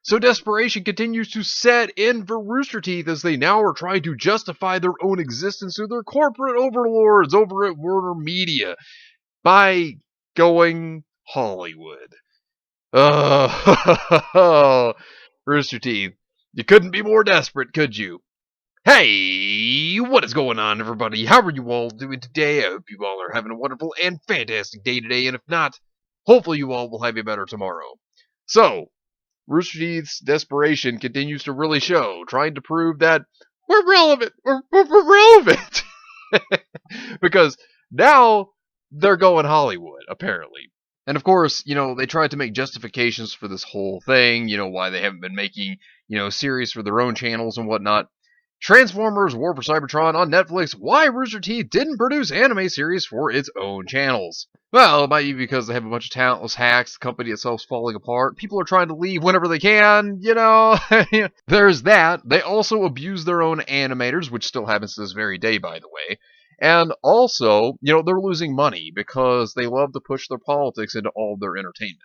So desperation continues to set in for Rooster Teeth as they now are trying to justify their own existence to their corporate overlords over at WarnerMedia by going Hollywood. Rooster Teeth, you couldn't be more desperate, could you? Hey, what is going on, everybody? How are you all doing today? I hope you all are having a wonderful and fantastic day today, and if not, hopefully you all will have a better tomorrow. So, Rooster Teeth's desperation continues to really show, trying to prove that we're relevant. We're relevant. Because now they're going Hollywood, apparently. And of course, they tried to make justifications for this whole thing, why they haven't been making, series for their own channels and whatnot. Transformers War for Cybertron on Netflix, why Rooster Teeth didn't produce anime series for its own channels. Well, it might be because they have a bunch of talentless hacks, the company itself's falling apart, people are trying to leave whenever they can, There's that. They also abuse their own animators, which still happens to this very day, by the way. And also, they're losing money because they love to push their politics into all of their entertainment.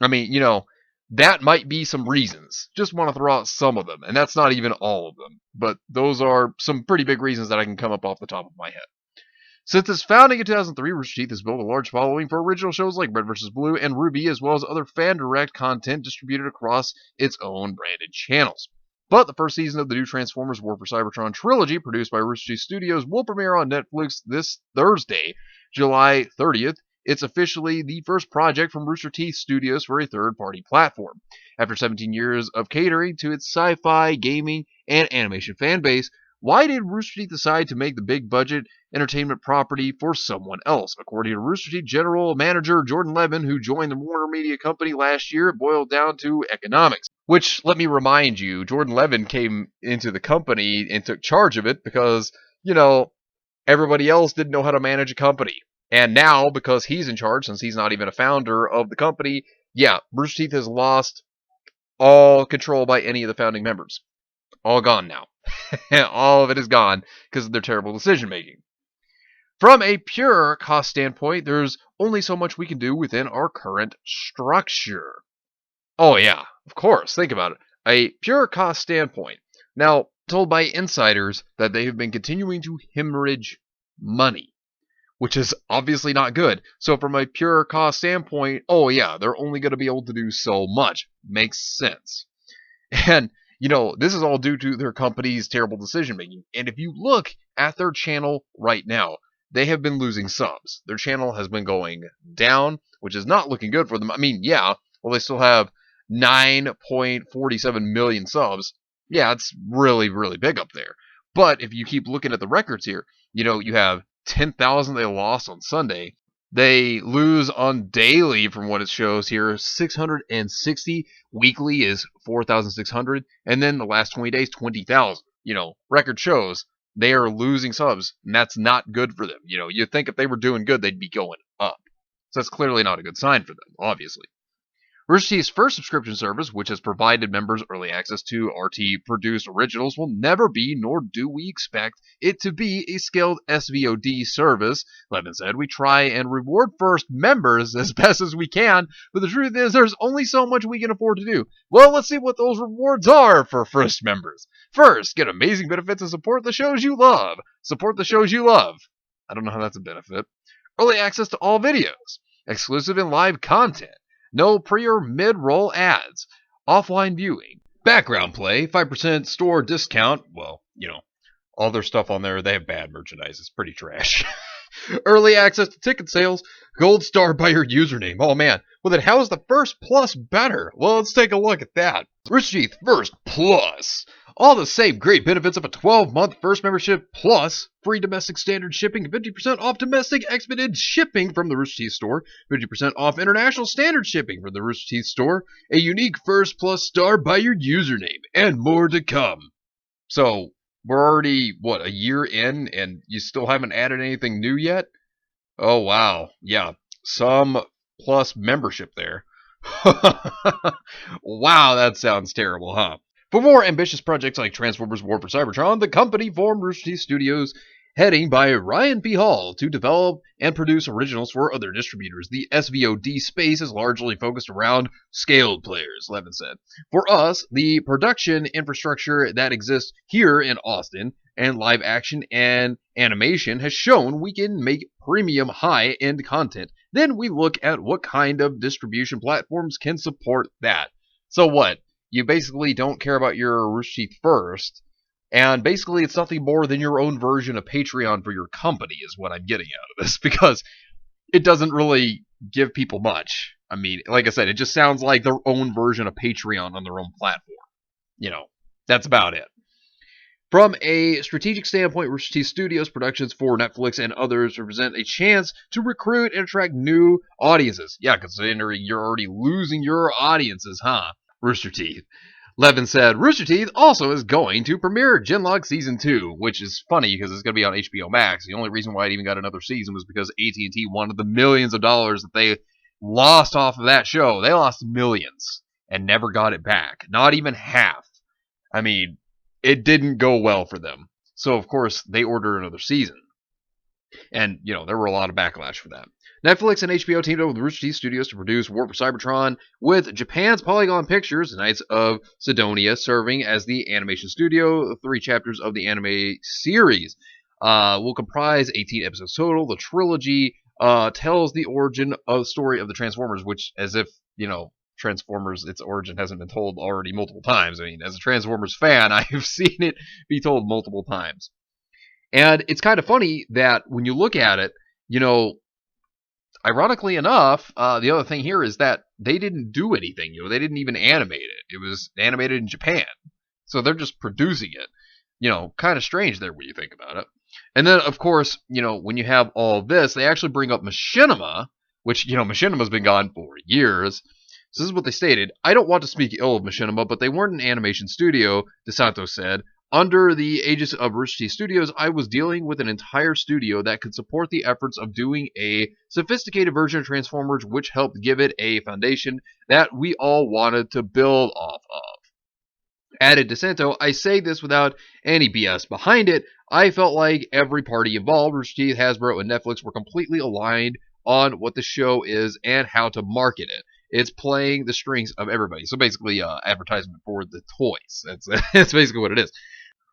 I mean, that might be some reasons. Just want to throw out some of them, and that's not even all of them. But those are some pretty big reasons that I can come up off the top of my head. Since its founding in 2003, Rooster Teeth has built a large following for original shows like Red vs. Blue and RWBY, as well as other fan-direct content distributed across its own branded channels. But the first season of the new Transformers War for Cybertron trilogy, produced by Rooster Teeth Studios, will premiere on Netflix this Thursday, July 30th. It's officially the first project from Rooster Teeth Studios for a third-party platform. After 17 years of catering to its sci-fi, gaming, and animation fan base, why did Rooster Teeth decide to make the big-budget entertainment property for someone else? According to Rooster Teeth General Manager Jordan Levin, who joined the WarnerMedia company last year, it boiled down to economics. Which, let me remind you, Jordan Levin came into the company and took charge of it because, everybody else didn't know how to manage a company. And now, because he's in charge, since he's not even a founder of the company, Rooster Teeth has lost all control by any of the founding members. All gone now. All of it is gone because of their terrible decision making. From a pure cost standpoint, there's only so much we can do within our current structure. Oh yeah, of course, think about it. A pure cost standpoint. Now, told by insiders that they have been continuing to hemorrhage money, which is obviously not good. So from a pure cost standpoint, they're only going to be able to do so much. Makes sense. And, this is all due to their company's terrible decision making. And if you look at their channel right now, they have been losing subs. Their channel has been going down, which is not looking good for them. I mean, they still have 9.47 million subs. Yeah, it's really, really big up there. But if you keep looking at the records here, you have 10,000 they lost on Sunday. They lose on daily, from what it shows here, 660. Weekly is 4,600. And then the last 20 days, 20,000. Record shows they are losing subs, and that's not good for them. You'd think if they were doing good, they'd be going up. So that's clearly not a good sign for them, obviously. Rooster Teeth's first subscription service, which has provided members early access to RT-produced originals, will never be, nor do we expect it to be, a scaled SVOD service. Levin said, "We try and reward first members as best as we can, but the truth is there's only so much we can afford to do. Well, let's see what those rewards are for first members. First, get amazing benefits and support the shows you love. Support the shows you love." I don't know how that's a benefit. Early access to all videos. Exclusive and live content. No pre or mid-roll ads. Offline viewing. Background play. 5% store discount. Well, all their stuff on there, they have bad merchandise. It's pretty trash. Early access to ticket sales. Gold star by your username. Oh, man. Well, then how is the First Plus better? Well, let's take a look at that. Rooster Teeth First Plus. All the same great benefits of a 12-month first membership, plus free domestic standard shipping, 50% off domestic expedited shipping from the Rooster Teeth store, 50% off international standard shipping from the Rooster Teeth store, a unique First Plus star by your username, and more to come. So, we're already, a year in, and you still haven't added anything new yet? Oh, wow. Yeah, some plus membership there. Wow, that sounds terrible, huh? For more ambitious projects like Transformers War for Cybertron, the company formed Rooster Teeth Studios heading by Ryan P. Hall to develop and produce originals for other distributors. The SVOD space is largely focused around scaled players, Levin said. For us, the production infrastructure that exists here in Austin and live action and animation has shown we can make premium high-end content. Then we look at what kind of distribution platforms can support that. So what? You basically don't care about your Rooster Teeth first, and basically it's nothing more than your own version of Patreon for your company is what I'm getting out of this, because it doesn't really give people much. I mean, like I said, it just sounds like their own version of Patreon on their own platform. That's about it. From a strategic standpoint, Rooster Teeth Studios productions for Netflix and others represent a chance to recruit and attract new audiences. Yeah, considering you're already losing your audiences, huh? Rooster Teeth. Levin said, Rooster Teeth also is going to premiere Genlock Season 2, which is funny because it's going to be on HBO Max. The only reason why it even got another season was because AT&T wanted the millions of dollars that they lost off of that show. They lost millions and never got it back. Not even half. I mean, it didn't go well for them. So, of course, they ordered another season. And, there were a lot of backlash for that. Netflix and HBO teamed up with Rooster Teeth Studios to produce War for Cybertron, with Japan's Polygon Pictures, Knights of Sidonia, serving as the animation studio. The 3 chapters of the anime series will comprise 18 episodes total. The trilogy tells the origin of the story of the Transformers, which, as if, Transformers, its origin hasn't been told already multiple times. I mean, as a Transformers fan, I have seen it be told multiple times. And it's kind of funny that when you look at it, ironically enough, the other thing here is that they didn't do anything. They didn't even animate it. It was animated in Japan. So they're just producing it. Kind of strange there when you think about it. And then, of course, when you have all this, they actually bring up Machinima, which, Machinima's been gone for years. So this is what they stated. I don't want to speak ill of Machinima, but they weren't an animation studio, DeSanto said. Under the aegis of Rooster Teeth Studios, I was dealing with an entire studio that could support the efforts of doing a sophisticated version of Transformers, which helped give it a foundation that we all wanted to build off of. Added DeSanto, I say this without any BS behind it. I felt like every party involved, Rooster Teeth, Hasbro, and Netflix, were completely aligned on what the show is and how to market it. It's playing the strings of everybody. So basically, advertisement for the toys. That's basically what it is.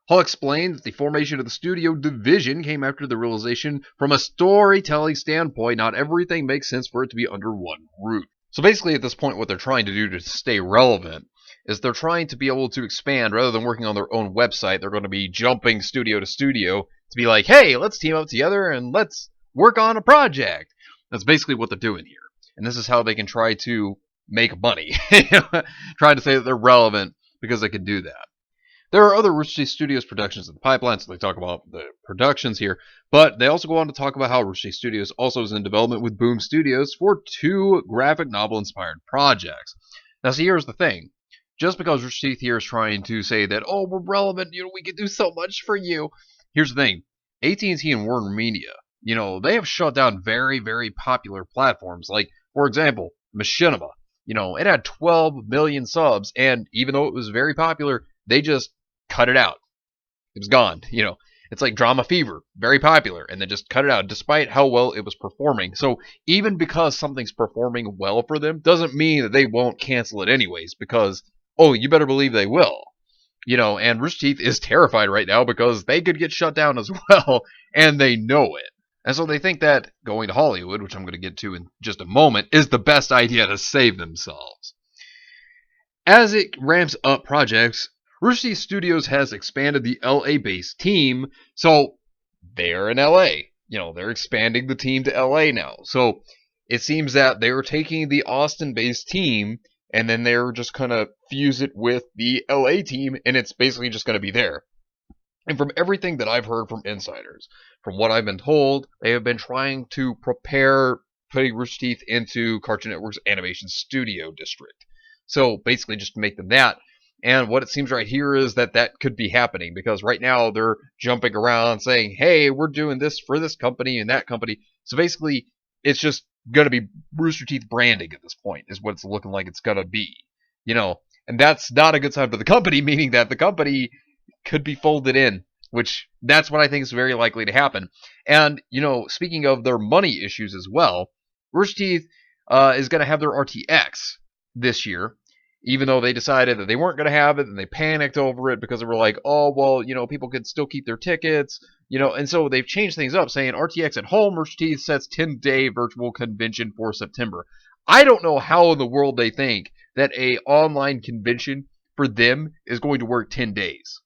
Hall explained that the formation of the studio division came after the realization from a storytelling standpoint, not everything makes sense for it to be under one roof. So basically at this point what they're trying to do to stay relevant is they're trying to be able to expand rather than working on their own website. They're going to be jumping studio to studio to be like, hey, let's team up together and let's work on a project. That's basically what they're doing here. And this is how they can try to make money. Trying to say that they're relevant because they can do that. There are other Rooster Teeth Studios productions in the pipeline, so they talk about the productions here, but they also go on to talk about how Rooster Teeth Studios also is in development with Boom Studios for 2 graphic novel-inspired projects. Now, see, here's the thing. Just because Rooster Teeth here is trying to say that, oh, we're relevant, we can do so much for you. Here's the thing. AT&T and WarnerMedia, they have shut down very, very popular platforms. Like, for example, Machinima. It had 12 million subs, and even though it was very popular, they just cut it out. It was gone. It's like Drama Fever, very popular, and then just cut it out despite how well it was performing. So even because something's performing well for them doesn't mean that they won't cancel it anyways, because, oh, you better believe they will. And Rooster Teeth is terrified right now because they could get shut down as well, and they know it. And so they think that going to Hollywood, which I'm going to get to in just a moment, is the best idea to save themselves. As it ramps up projects, Rooster Teeth Studios has expanded the LA-based team, so they're in LA. They're expanding the team to LA now. So it seems that they're taking the Austin-based team, and then they're just going to fuse it with the LA team, and it's basically just going to be there. And from everything that I've heard from insiders, from what I've been told, they have been trying to prepare putting Rooster Teeth into Cartoon Network's animation studio district. So basically just to make them that. And what it seems right here is that could be happening, because right now they're jumping around saying, hey, we're doing this for this company and that company. So basically it's just going to be Rooster Teeth branding at this point is what it's looking like it's going to be. And that's not a good sign for the company, meaning that the company could be folded in which that's what I think is very likely to happen. And, speaking of their money issues as well, Rooster Teeth is going to have their RTX this year, even though they decided that they weren't going to have it, and they panicked over it because they were like, oh, well, people could still keep their tickets, and so they've changed things up, saying RTX at Home, Rooster Teeth sets 10-day virtual convention for September. I don't know how in the world they think that a online convention for them is going to work 10 days.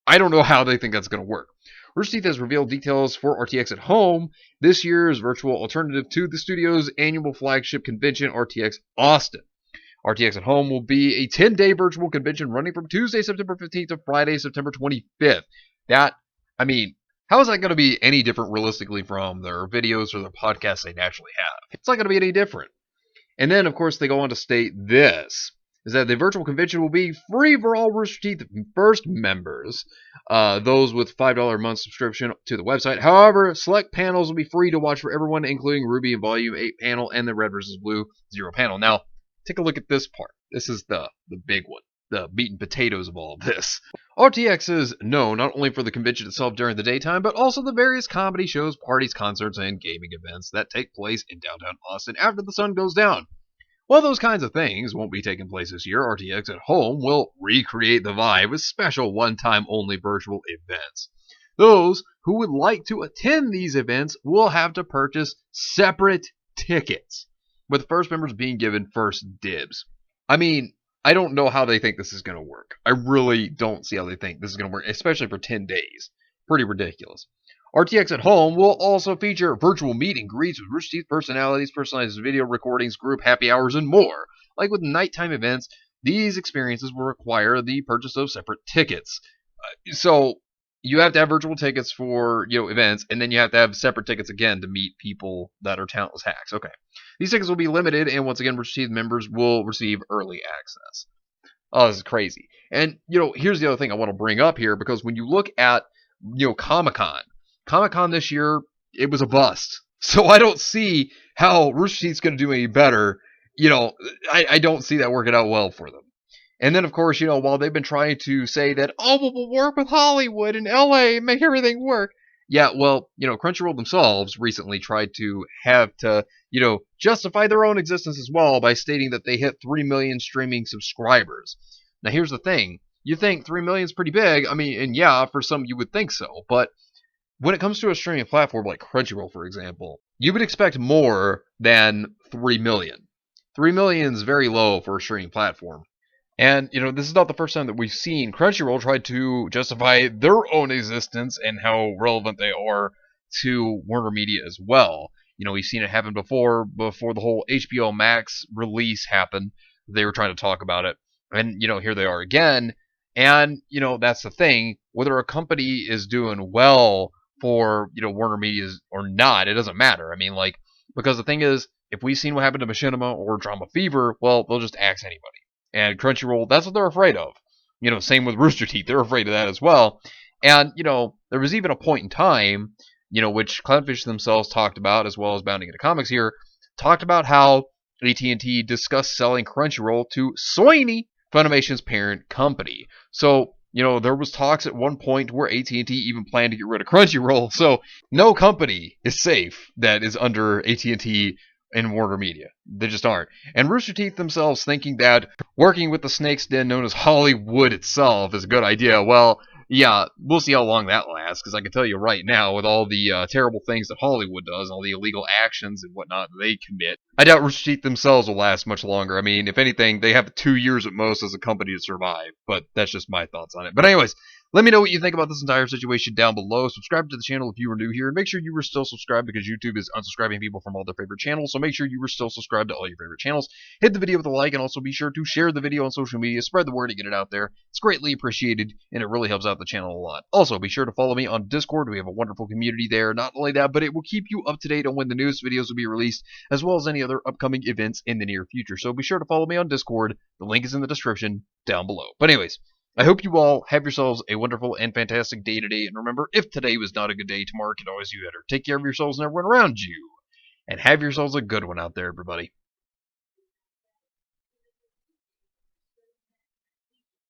I don't know how they think that's going to work. Rooster Teeth has revealed details for RTX at Home, this year's virtual alternative to the studio's annual flagship convention, RTX Austin. RTX at Home will be a 10-day virtual convention running from Tuesday, September 15th to Friday, September 25th. How is that going to be any different realistically from their videos or their podcasts they naturally have? It's not going to be any different. And then, of course, they go on to state this, is that the virtual convention will be free for all Rooster Teeth First members, those with $5 a month subscription to the website. However, select panels will be free to watch for everyone, including Ruby and Volume 8 panel and the Red vs. Blue 0 panel. Now, take a look at this part. This is the big one, the meat and potatoes of all of this. RTX is known not only for the convention itself during the daytime, but also the various comedy shows, parties, concerts, and gaming events that take place in downtown Austin after the sun goes down. While those kinds of things won't be taking place this year, RTX at Home will recreate the vibe with special one-time only virtual events. Those who would like to attend these events will have to purchase separate tickets, with first members being given first dibs. I don't know how they think this is going to work. I really don't see how they think this is going to work, especially for 10 days. Pretty ridiculous. RTX at Home will also feature virtual meet and greets with Rooster Teeth personalities, personalized video recordings, group happy hours, and more. Like with nighttime events, these experiences will require the purchase of separate tickets. So you have to have virtual tickets for events, and then you have to have separate tickets again to meet people that are talentless hacks. Okay. These tickets will be limited, and once again, Rooster Teeth members will receive early access. Oh, this is crazy. And, here's the other thing I want to bring up here, because when you look at, Comic-Con this year, it was a bust. So I don't see how Rooster Teeth's going to do any better. I don't see that working out well for them. And then, of course, while they've been trying to say that, oh, we'll work with Hollywood and LA and make everything work. Yeah, well, Crunchyroll themselves recently tried to justify their own existence as well by stating that they hit 3 million streaming subscribers. Now, here's the thing. You think 3 million is pretty big. And yeah, for some you would think so. But when it comes to a streaming platform like Crunchyroll, for example, you would expect more than 3 million. 3 million is very low for a streaming platform. And, this is not the first time that we've seen Crunchyroll try to justify their own existence and how relevant they are to WarnerMedia as well. We've seen it happen before the whole HBO Max release happened. They were trying to talk about it. And, here they are again. And, that's the thing. Whether a company is doing well for, WarnerMedia or not, it doesn't matter. Because the thing is, if we've seen what happened to Machinima or Drama Fever, well, they'll just axe anybody. And Crunchyroll, that's what they're afraid of. Same with Rooster Teeth. They're afraid of that as well. And, there was even a point in time, which Clownfish themselves talked about, as well as Bounding Into Comics here, talked about how AT&T discussed selling Crunchyroll to Sony, Funimation's parent company. So, there was talks at one point where AT&T even planned to get rid of Crunchyroll. So, no company is safe that is under AT&T and WarnerMedia. They just aren't. And Rooster Teeth themselves thinking that working with the snake's den known as Hollywood itself is a good idea. Well, yeah, we'll see how long that lasts, because I can tell you right now, with all the terrible things that Hollywood does, all the illegal actions and whatnot that they commit, I doubt Rooster Teeth themselves will last much longer. If anything, they have 2 years at most as a company to survive, but that's just my thoughts on it. But anyways, let me know what you think about this entire situation down below. Subscribe to the channel if you are new here, and make sure you are still subscribed, because YouTube is unsubscribing people from all their favorite channels, so make sure you are still subscribed to all your favorite channels. Hit the video with a like, and also be sure to share the video on social media, spread the word and get it out there. It's greatly appreciated, and it really helps out the channel a lot. Also, be sure to follow me on Discord. We have a wonderful community there. Not only that, but it will keep you up to date on when the newest videos will be released, as well as any other upcoming events in the near future. So be sure to follow me on Discord. The link is in the description down below. But anyways, I hope you all have yourselves a wonderful and fantastic day today. And remember, if today was not a good day, tomorrow can always be better. Take care of yourselves and everyone around you. And have yourselves a good one out there, everybody.